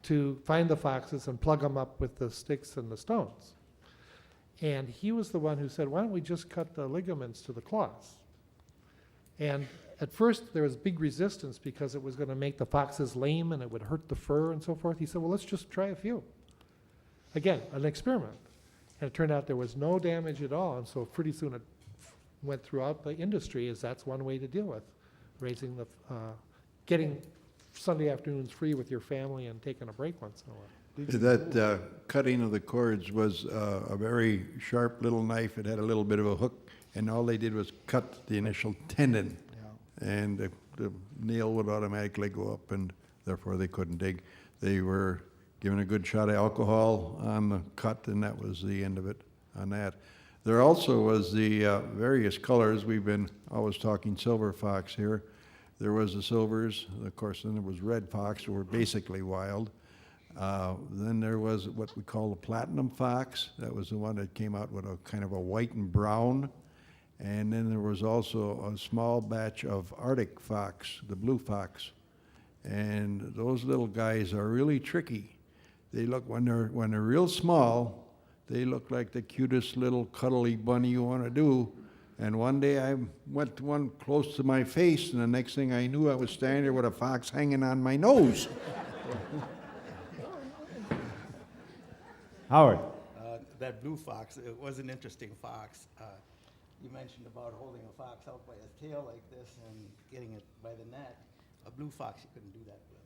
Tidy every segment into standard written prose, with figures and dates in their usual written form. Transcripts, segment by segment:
to find the foxes and plug them up with the sticks and the stones. And he was the one who said, why don't we just cut the ligaments to the claws? And at first there was big resistance because it was going to make the foxes lame and it would hurt the fur and so forth. He said, well, let's just try a few. Again, an experiment. And it turned out there was no damage at all. And so pretty soon it went throughout the industry as that's one way to deal with raising the, getting Sunday afternoons free with your family and taking a break once in a while. That cutting of the cords was a very sharp little knife. It had a little bit of a hook, and all they did was cut the initial tendon, and the nail would automatically go up, and therefore they couldn't dig. They were given a good shot of alcohol on the cut, and that was the end of it on that. There also was the various colors. We've been always talking silver fox here. There was the silvers, of course, then there was red fox, who were basically wild. Then there was what we call the platinum fox. That was the one that came out with a kind of a white and brown. And then there was also a small batch of Arctic fox, the blue fox. And those little guys are really tricky. They look, when they're real small, they look like the cutest little cuddly bunny you want to do. And one day I went to one close to my face, and the next thing I knew, I was standing there with a fox hanging on my nose. Howard. That blue fox, it was an interesting fox. You mentioned about holding a fox out by his tail like this and getting it by the neck. A blue fox you couldn't do that with.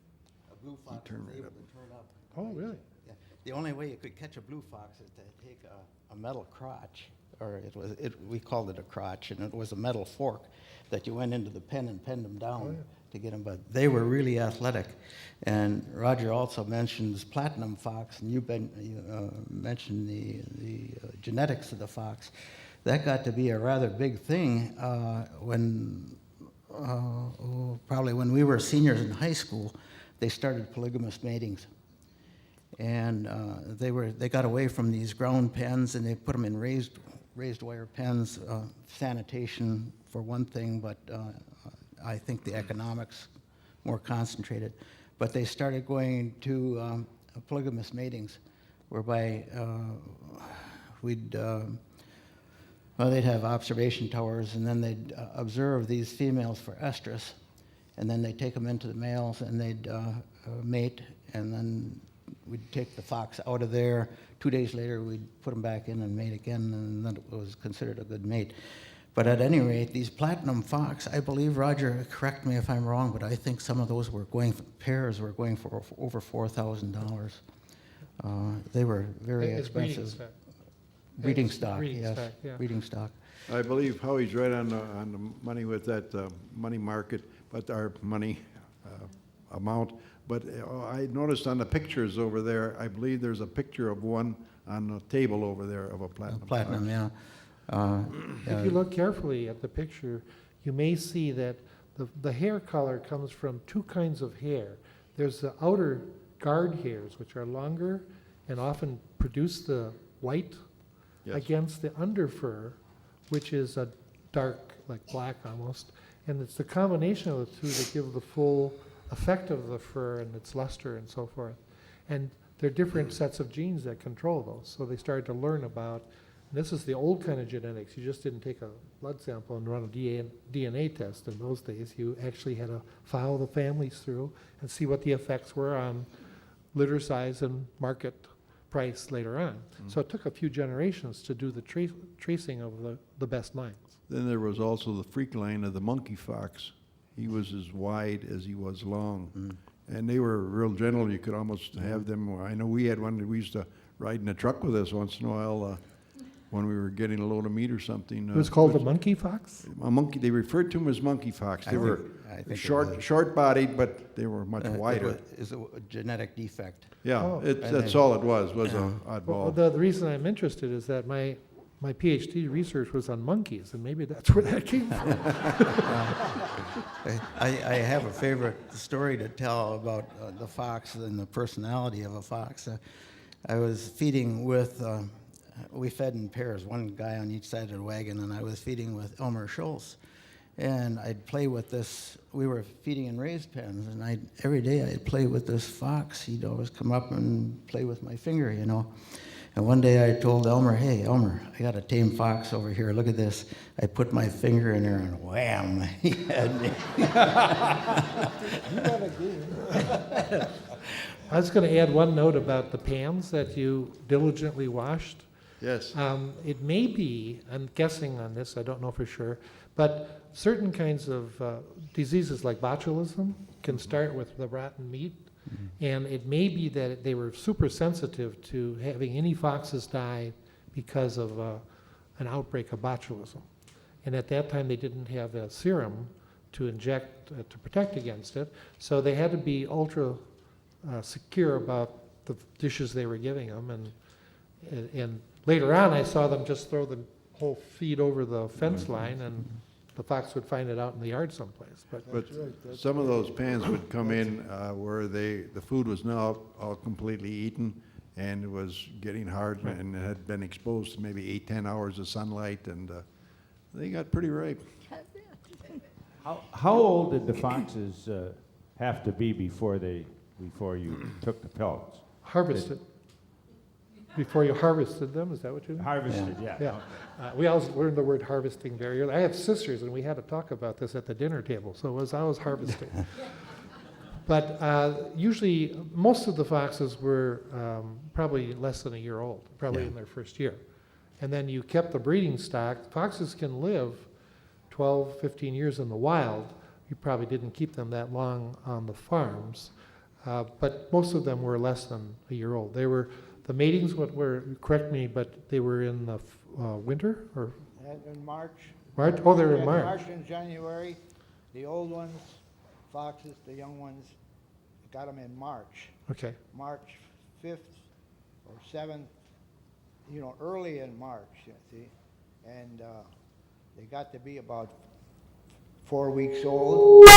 A blue fox was able to turn up. Oh, really? Yeah. The only way you could catch a blue fox is to take a metal crotch, or we called it a crotch, and it was a metal fork that you went into the pen and penned them down to get them. But they were really athletic. And Roger also mentions platinum fox, and you mentioned the genetics of the fox. That got to be a rather big thing probably when we were seniors in high school. They started polygamous matings. And they got away from these ground pens, and they put them in raised wire pens. Sanitation for one thing, but I think the economics more concentrated. But they started going to polygamous matings, whereby they'd have observation towers, and then they'd observe these females for estrus, and then they'd take them into the males, and they'd mate, and then we'd take the fox out of there. 2 days later, we'd put them back in and mate again, and then it was considered a good mate. But at any rate, these platinum fox, I believe, Roger, correct me if I'm wrong, but I think some of those pairs were going for over $4,000. They were very expensive. Breeding stock, yes, yeah. Breeding stock. I believe Howie's right on the money with that money market, but our money amount. But I noticed on the pictures over there, I believe there's a picture of one on the table over there of a platinum. Platinum, yeah. If you look carefully at the picture, you may see that the hair color comes from two kinds of hair. There's the outer guard hairs, which are longer and often produce the white against the underfur, which is a dark, like black almost. And it's the combination of the two that give the full effect of the fur and its luster and so forth. And there are different sets of genes that control those. So they started to learn about, and this is the old kind of genetics. You just didn't take a blood sample and run a DNA test in those days. You actually had to follow the families through and see what the effects were on litter size and market price later on. So it took a few generations to do the tracing of the best lines. Then there was also the freak line of the monkey fox. He was as wide as he was long. And they were real gentle. You could almost have them. I know we had one that we used to ride in a truck with us once in a while when we were getting a load of meat or something. It was called the monkey fox? A monkey. They referred to them as monkey fox. They were short-bodied, but they were much wider. Is a genetic defect. Yeah, that's all it was an oddball. Well, the reason I'm interested is that my PhD research was on monkeys, and maybe that's where that came from. I have a favorite story to tell about the fox and the personality of a fox. I was feeding with, we fed in pairs, one guy on each side of the wagon, and I was feeding with Elmer Schultz. And I'd play with this. We were feeding in raised pens, and every day I'd play with this fox. He'd always come up and play with my finger, you know. And one day I told Elmer, "Hey, Elmer, I got a tame fox over here. Look at this." I put my finger in there, and wham! He had me. I was going to add one note about the pans that you diligently washed. Yes. It may be, I'm guessing on this, I don't know for sure, but certain kinds of diseases like botulism can start with the rotten meat. And it may be that they were super sensitive to having any foxes die because of an outbreak of botulism. And at that time, they didn't have a serum to inject to protect against it. So they had to be ultra secure about the dishes they were giving them. And later on, I saw them just throw the whole feed over the fence line, and the fox would find it out in the yard someplace. But some of those pans would come in where the food was now all completely eaten, and it was getting hard, and it had been exposed to maybe 8-10 hours of sunlight, and they got pretty ripe. How old did the foxes have to be before you took the pellets? Harvested. Before you harvested them, is that what you mean? Harvested, yeah. Yeah. We always learned the word harvesting very early. I have sisters, and we had to talk about this at the dinner table, so it was always harvesting. But usually, most of the foxes were probably less than a year old, probably in their first year. And then you kept the breeding stock. Foxes can live 12, 15 years in the wild. You probably didn't keep them that long on the farms. But most of them were less than a year old. They were, the matings correct me, but they were in the winter or? In March. March? Oh, they were in March. March and January. The old ones, foxes, the young ones, got them in March. Okay. March 5th or 7th, early in March, you see. And they got to be about 4 weeks old.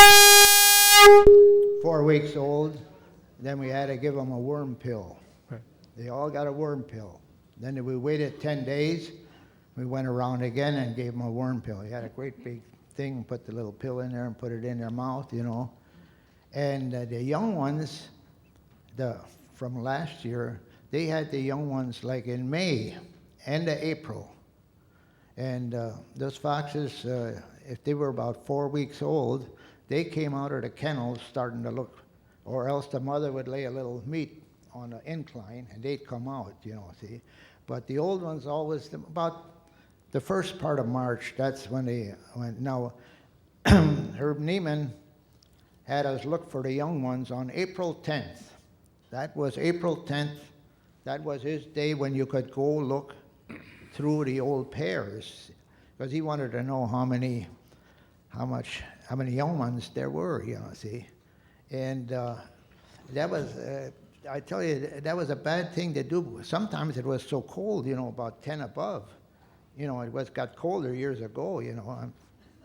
4 weeks old. Then we had to give them a worm pill. Right. They all got a worm pill. Then we waited 10 days. We went around again and gave them a worm pill. He had a great big thing, put the little pill in there and put it in their mouth, And the young ones, from last year, they had the young ones like in May, end of April. And those foxes, if they were about 4 weeks old, they came out of the kennels starting to look, or else the mother would lay a little meat on an incline and they'd come out, see. But the old ones always, about the first part of March, that's when they went. Now, Herb Neiman had us look for the young ones on April 10th. That was April 10th. That was his day when you could go look through the old pairs, because he wanted to know how many young ones there were, see. And that was, I tell you, that was a bad thing to do. Sometimes it was so cold, about 10 above. It got colder years ago, I'm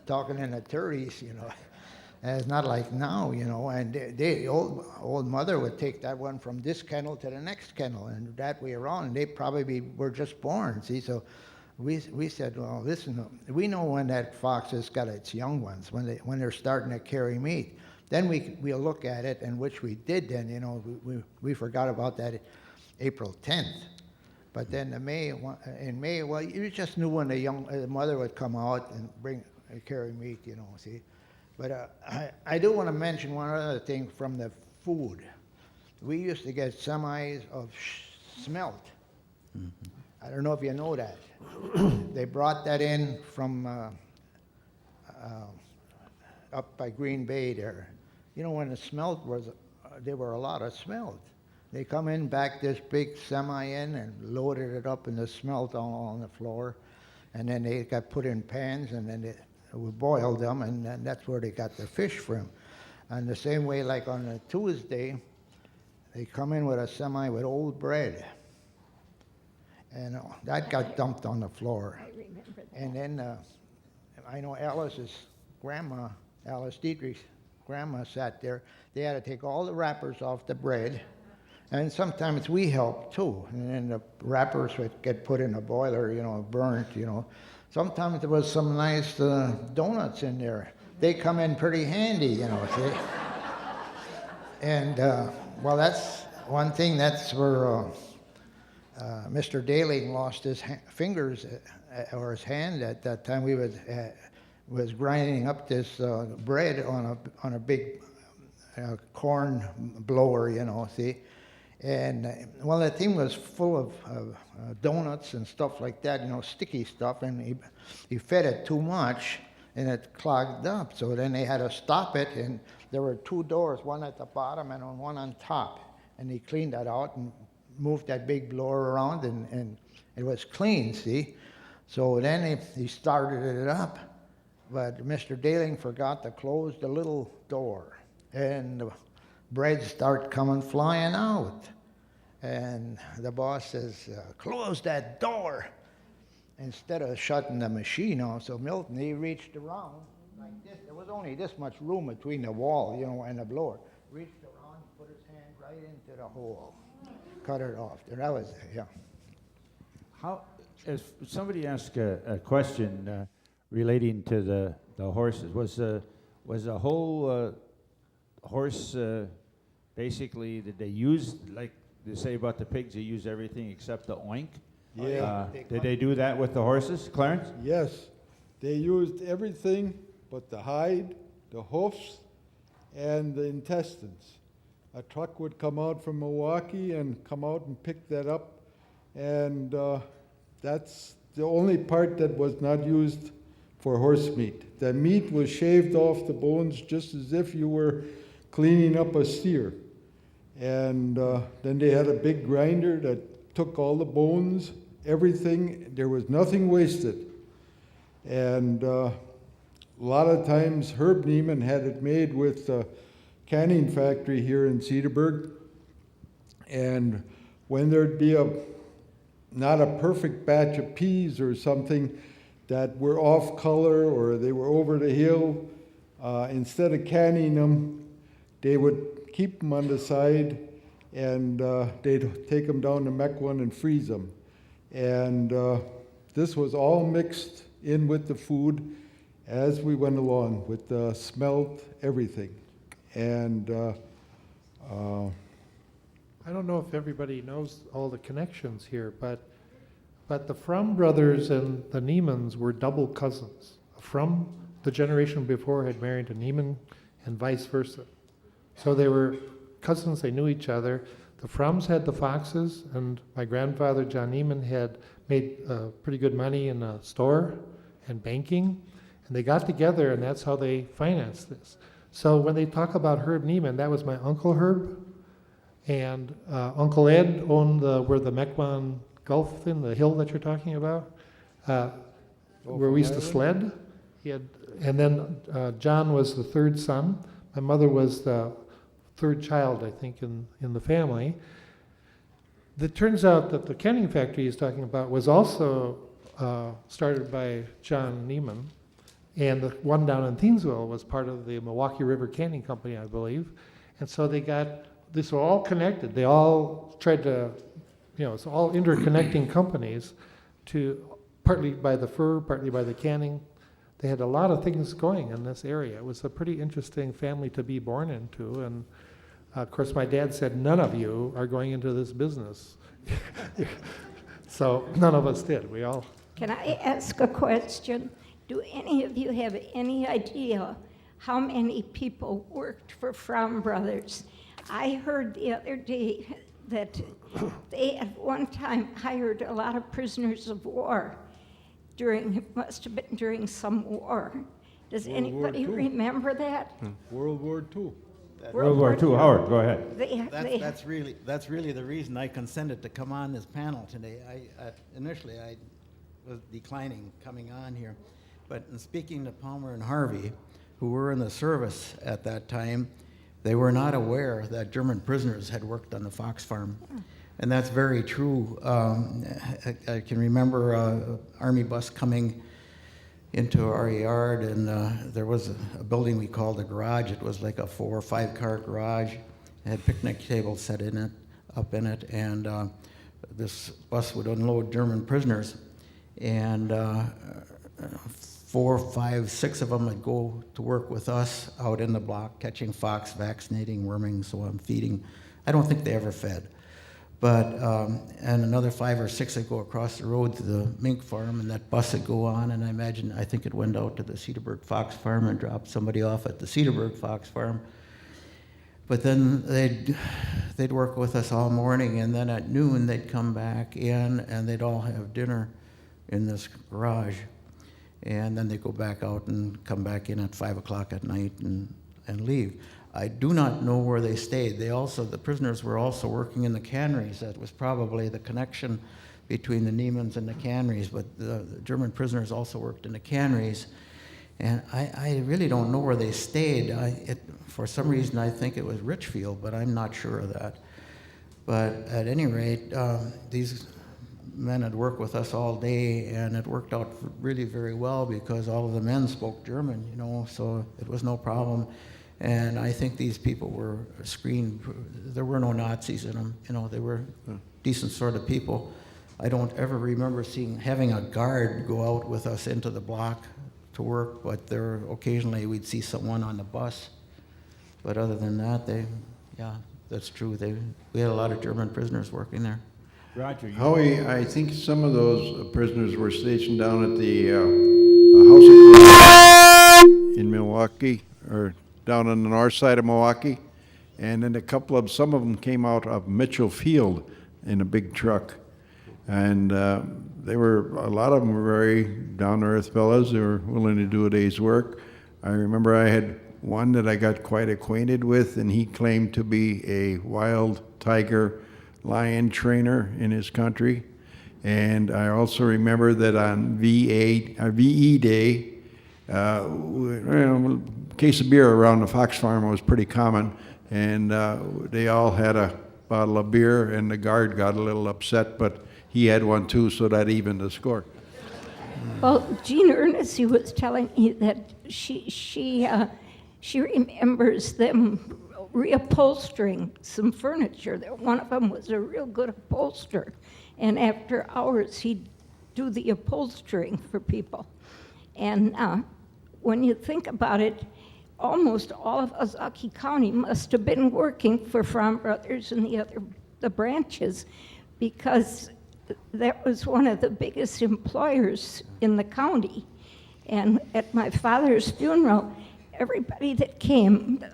talking in the 30s, And it's not like now, and the old mother would take that one from this kennel to the next kennel, and that way around, and they probably were just born, see, so we said, well, listen, we know when that fox has got its young ones, when they're starting to carry meat. Then we'll look at it, and which we did then, we forgot about that April 10th. But then in May, well, you just knew when the mother would come out and carry meat, see. But I do want to mention one other thing from the food. We used to get semis of smelt. Mm-hmm. I don't know if you know that. They brought that in from up by Green Bay there. When the smelt there were a lot of smelt. They come in, back this big semi in and loaded it up in the smelt all on the floor. And then they got put in pans, and then we boiled them, and that's where they got their fish from. And the same way, like on a Tuesday, they come in with a semi with old bread. And that got dumped on the floor. I remember that. And then I know Alice's grandma, Alice Dietrich's grandma sat there. They had to take all the wrappers off the bread. And sometimes we helped too. And then the wrappers would get put in a boiler, burnt, Sometimes there was some nice donuts in there. they come in pretty handy, you know, see. And, well, that's one thing, that's where Mr. Daling lost his fingers or his hand at that time. We was grinding up this bread on a big corn blower, you know, see. And, well, that thing was full of donuts and stuff like that, you know, sticky stuff, and he fed it too much, and it clogged up. So then they had to stop it, and there were 2 doors, one at the bottom and one on top. And he cleaned that out and moved that big blower around, and it was clean, see. So then he started it up, but Mr. Daling forgot to close the little door, and the bread started coming flying out. And the boss says, close that door, instead of shutting the machine off. So Milton, he reached around like this. There was only this much room between the wall, you know, and the blower. Reached around, put his hand right into the hole, cut it off. And that was, yeah. How, if somebody asked a question relating to the horses, was the whole horse basically, did they use, like they say about the pigs, they use everything except the oink? Yeah. Did they do that with the horses, Clarence? Yes, they used everything but the hide, the hoofs, and the intestines. A truck would come out from Milwaukee and come out and pick that up, and that's the only part that was not used for horse meat. The meat was shaved off the bones just as if you were cleaning up a steer. And then they had a big grinder that took all the bones, everything. There was nothing wasted. And a lot of times Herb Neiman had it made with a canning factory here in Cedarburg. And when there'd be not a perfect batch of peas or something that were off color or they were over the hill, instead of canning them, they would keep them on the side, and they'd take them down to Mequon and freeze them. And this was all mixed in with the food as we went along, with the smelt, everything. And I don't know if everybody knows all the connections here, but the Frum brothers and the Niemans were double cousins. Frum, the generation before, had married a Nieman, and vice versa. So they were cousins, they knew each other. The Frums had the foxes, and my grandfather, John Nieman, had made pretty good money in a store and banking, and they got together, and that's how they financed this. So when they talk about Herb Neiman, that was my Uncle Herb, and Uncle Ed owned where the Mequon Gulf thing, the hill that you're talking about, where we used to sled. And then John was the 3rd son. My mother was the 3rd child, I think, in the family. It turns out that the canning factory he's talking about was also started by John Neiman, and the one down in Thiensville was part of the Milwaukee River Canning Company, I believe. And so these were all connected. They all tried to, it's all interconnecting companies, partly by the fur, partly by the canning. They had a lot of things going in this area. It was a pretty interesting family to be born into, and of course my dad said, none of you are going into this business. So none of us did. We all... Can I ask a question? Do any of you have any idea how many people worked for Fromm Brothers? I heard the other day that they at one time hired a lot of prisoners of war. It must have been during some war. Does World anybody War II. remember that? World War II. World War II, Howard, go ahead. That's really the reason I consented to come on this panel today. Initially I was declining coming on here, but in speaking to Palmer and Harvey, who were in the service at that time, they were not aware that German prisoners had worked on the fox farm. And that's very true. I can remember an Army bus coming into our yard, and there was a building we called a garage. It was like a 4 or 5 car garage. It had picnic tables set up in it, and this bus would unload German prisoners. And 4, 5, 6 of them that go to work with us out in the block, catching fox, vaccinating, worming, so I'm feeding. I don't think they ever fed. But, and another 5 or 6 that go across the road to the mink farm, and that bus would go on, and I think it went out to the Cedarburg Fox Farm and dropped somebody off at the Cedarburg Fox Farm. But then they'd work with us all morning, and then at noon they'd come back in, and they'd all have dinner in this garage. And then they'd go back out and come back in at 5 o'clock at night and leave. I do not know where they stayed. The prisoners were also working in the canneries. That was probably the connection between the Niemans and the canneries, but the German prisoners also worked in the canneries. And I really don't know where they stayed. For some reason, I think it was Richfield, but I'm not sure of that. But at any rate, these men had worked with us all day, and it worked out really very well because all of the men spoke German, so it was no problem. And I think these people were screened. There were no Nazis in them. They were decent sort of people. I don't ever remember having a guard go out with us into the block to work, but occasionally we'd see someone on the bus. But other than that, that's true. We had a lot of German prisoners working there. Roger. Howie, I think some of those prisoners were stationed down at the House of Corrections in Milwaukee, or down on the north side of Milwaukee, and then some of them came out of Mitchell Field in a big truck, and a lot of them were very down-to-earth fellows. They were willing to do a day's work. I remember I had one that I got quite acquainted with, and he claimed to be a wild tiger lion trainer in his country. And I also remember that on VE Day, a case of beer around the Fox Farm was pretty common, and they all had a bottle of beer, and the guard got a little upset, but he had one too, so that evened the score. Well, Jean Ernest was telling me that she remembers them reupholstering some furniture. One of them was a real good upholsterer, and after hours he'd do the upholstering for people. And when you think about it, almost all of Ozaukee County must have been working for Fromm Brothers and the branches, because that was one of the biggest employers in the county. And at my father's funeral, everybody that came,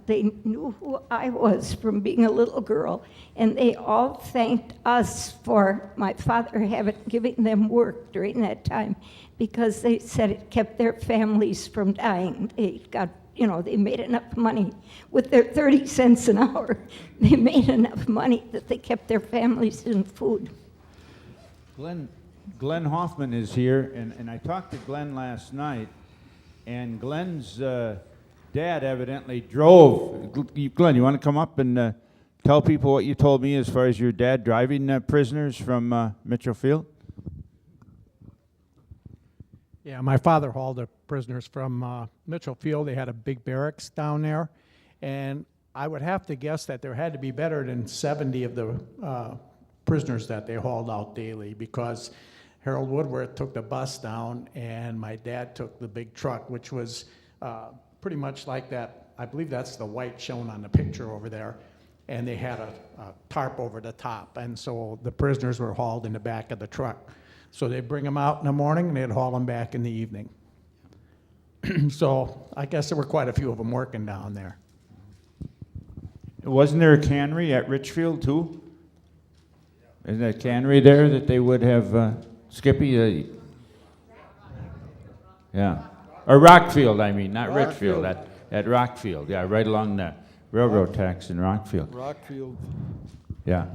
they knew who I was from being a little girl, and they all thanked us for my father giving them work during that time, because they said it kept their families from dying. They got, they made enough money with their 30 cents an hour. They made enough money that they kept their families in food. Glenn Hoffman is here, and I talked to Glenn last night, and Glenn's dad evidently drove. Glenn, you want to come up and tell people what you told me as far as your dad driving prisoners from Mitchell Field? Yeah, my father hauled the prisoners from Mitchell Field. They had a big barracks down there, and I would have to guess that there had to be better than 70 of the prisoners that they hauled out daily, because Harold Woodworth took the bus down, and my dad took the big truck, which was pretty much like that. I believe that's the white shown on the picture over there, and they had a tarp over the top, and so the prisoners were hauled in the back of the truck. So they'd bring them out in the morning, and they'd haul them back in the evening. So I guess there were quite a few of them working down there. Wasn't there a cannery at Richfield too? Isn't there a cannery there that they would have, Skippy? Yeah. Or Rockfield, I mean, not Richfield, at Rockfield. Yeah, right along the railroad tracks in Rockfield. Rockfield. Yeah.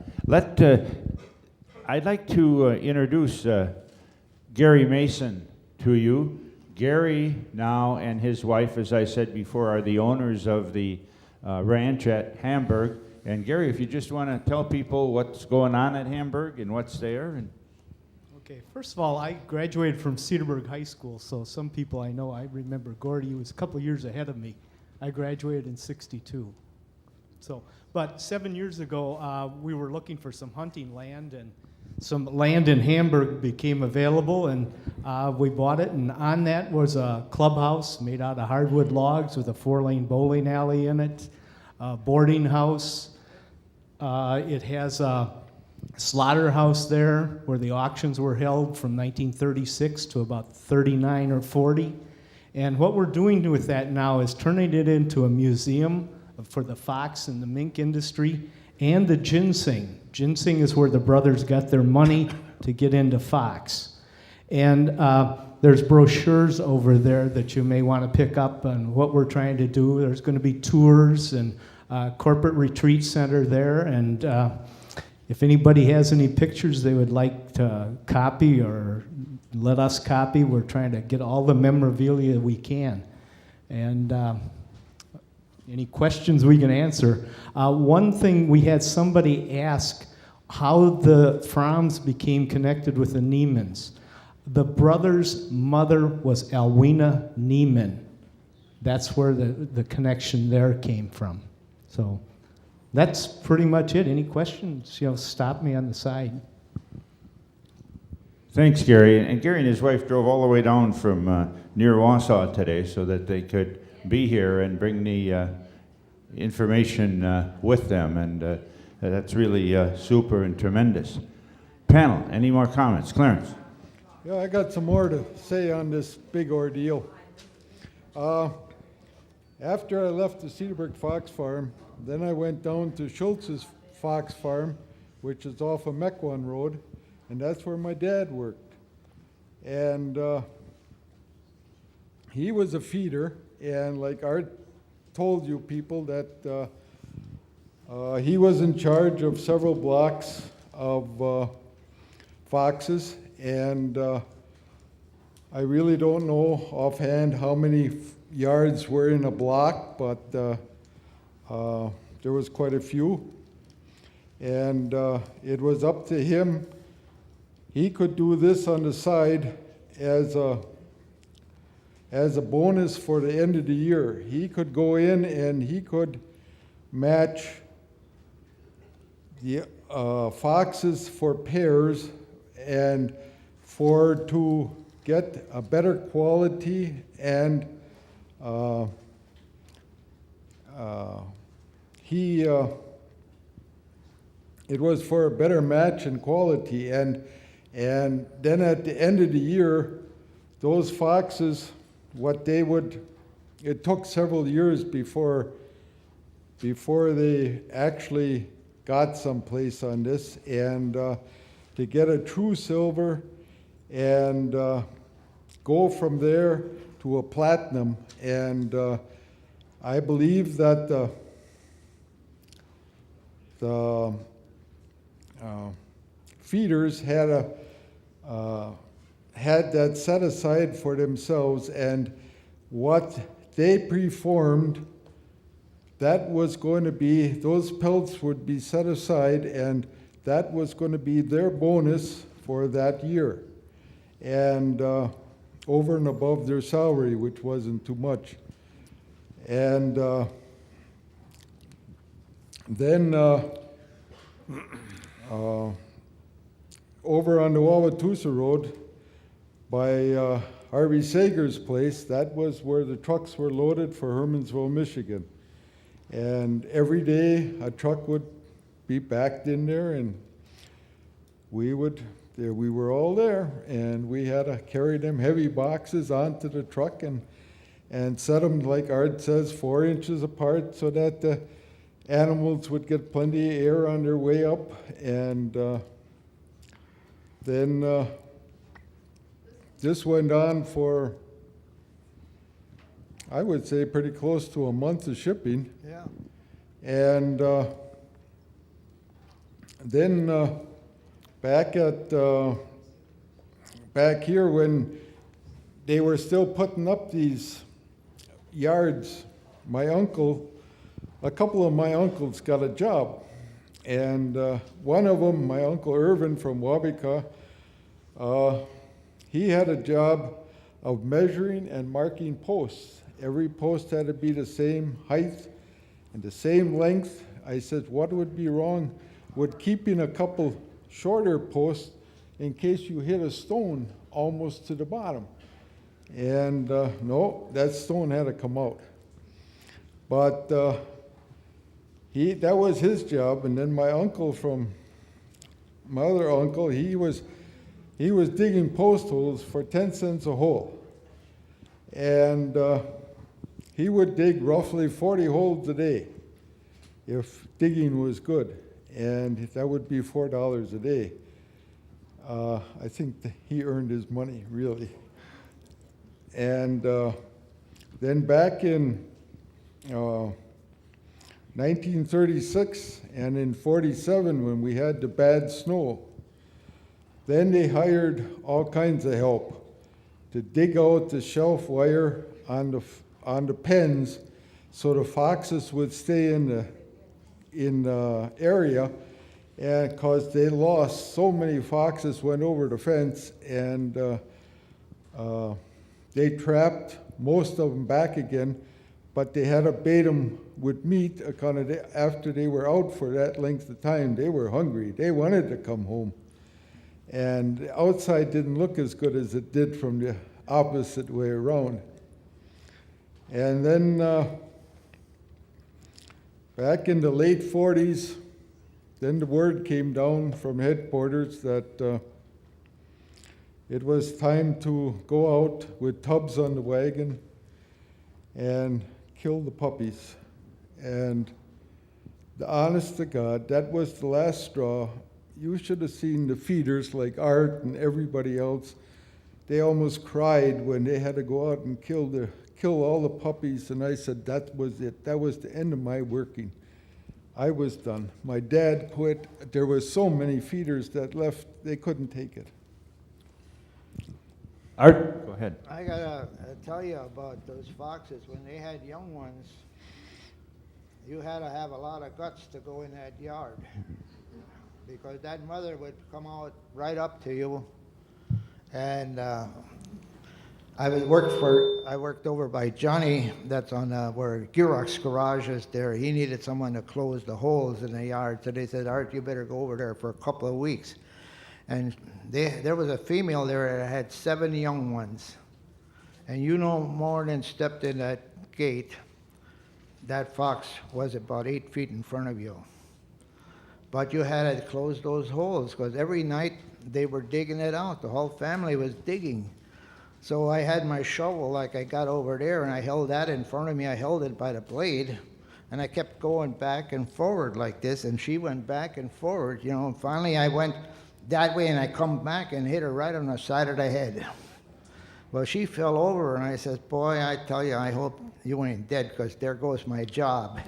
I'd like to introduce Gary Mason to you. Gary now and his wife, as I said before, are the owners of the ranch at Hamburg. And Gary, if you just want to tell people what's going on at Hamburg and what's there. Okay, first of all, I graduated from Cedarburg High School, so some people I know, I remember Gordy was a couple years ahead of me. I graduated in '62. So, but 7 years ago, we were looking for some hunting land, and some land in Hamburg became available, and we bought it. And on that was a clubhouse made out of hardwood logs with a 4-lane bowling alley in it, a boarding house. It has a slaughterhouse there where the auctions were held from 1936 to about 39 or 40. And what we're doing with that now is turning it into a museum for the fox and the mink industry and the ginseng. Ginseng is where the brothers got their money to get into fox. And there's brochures over there that you may want to pick up on what we're trying to do. There's going to be tours and corporate retreat center there. And if anybody has any pictures they would like to copy or let us copy, we're trying to get all the memorabilia we can. And any questions we can answer. One thing we had somebody ask how the Fromms became connected with the Niemans. The brother's mother was Alwina Niemann. That's where the connection there came from. So that's pretty much it. Any questions? Stop me on the side. Thanks, Gary. And Gary and his wife drove all the way down from near Wausau today so that they could be here and bring the information with them. And that's really super and tremendous. Panel, any more comments? Clarence? Yeah, I got some more to say on this big ordeal. After I left the Cedarburg Fox Farm, then I went down to Schultz's Fox Farm, which is off of Mequon Road, and that's where my dad worked. And he was a feeder, and like Art told you people that he was in charge of several blocks of foxes, and I really don't know offhand how many yards were in a block, but there was quite a few. And it was up to him. He could do this on the side as a bonus for the end of the year. He could go in and he could match the foxes for pairs, and to get a better quality and it was for a better match and quality, and then at the end of the year, those foxes, it took several years before they actually got someplace on this, and to get a true silver and go from there to a platinum. And I believe that the feeders had that set aside for themselves, and what they preformed, that was going to be, those pelts would be set aside, and that was going to be their bonus for that year, and over and above their salary, which wasn't too much. And then over on the Wauwatosa Road by Harvey Sager's place, that was where the trucks were loaded for Hermansville, Michigan. And every day a truck would be backed in there, and we were all there, and we had to carry them heavy boxes onto the truck and set them, like Art says, 4 inches apart so that the animals would get plenty of air on their way up. And then this went on for, I would say, pretty close to a month of shipping. Yeah. And then back here when they were still putting up these yards, a couple of my uncles got a job. And one of them, my Uncle Irvin from Wabika, he had a job of measuring and marking posts. Every post had to be the same height and the same length. I said, what would be wrong with keeping a couple shorter post in case you hit a stone almost to the bottom. And no, that stone had to come out. But that was his job. And then my other uncle, he was digging post holes for 10 cents a hole. And he would dig roughly 40 holes a day if digging was good. And that would be $4 a day. I think he earned his money, really. And then back in 1936 and in 47, when we had the bad snow, then they hired all kinds of help to dig out the shelf wire on the pens so the foxes would stay in the area, and because they lost so many foxes went over the fence, and they trapped most of them back again, but they had to bait them with meat after they were out for that length of time. They were hungry. They wanted to come home. And the outside didn't look as good as it did from the opposite way around. And then back in the late 40s, then the word came down from headquarters that it was time to go out with tubs on the wagon and kill the puppies. And the honest to God, that was the last straw. You should have seen the feeders like Art and everybody else. They almost cried when they had to go out and kill all the puppies. And I said, that was it. That was the end of my working. I was done. My dad quit. There was so many feeders that left, they couldn't take it. Art, go ahead. I gotta tell you about those foxes. When they had young ones, you had to have a lot of guts to go in that yard, because that mother would come out right up to you. And I worked over by Johnny, that's on where Girox garage is there. He needed someone to close the holes in the yard, so they said, Art, you better go over there for a couple of weeks. And there was a female there that had 7 young ones. And you no more than stepped in that gate, that fox was about 8 feet in front of you. But you had to close those holes, because every night they were digging it out. The whole family was digging. So I had my shovel, like I got over there, and I held that in front of me. I held it by the blade, and I kept going back and forward like this, and she went back and forward, and finally I went that way, and I come back and hit her right on the side of the head. Well, she fell over, and I said, boy, I tell you, I hope you ain't dead, because there goes my job.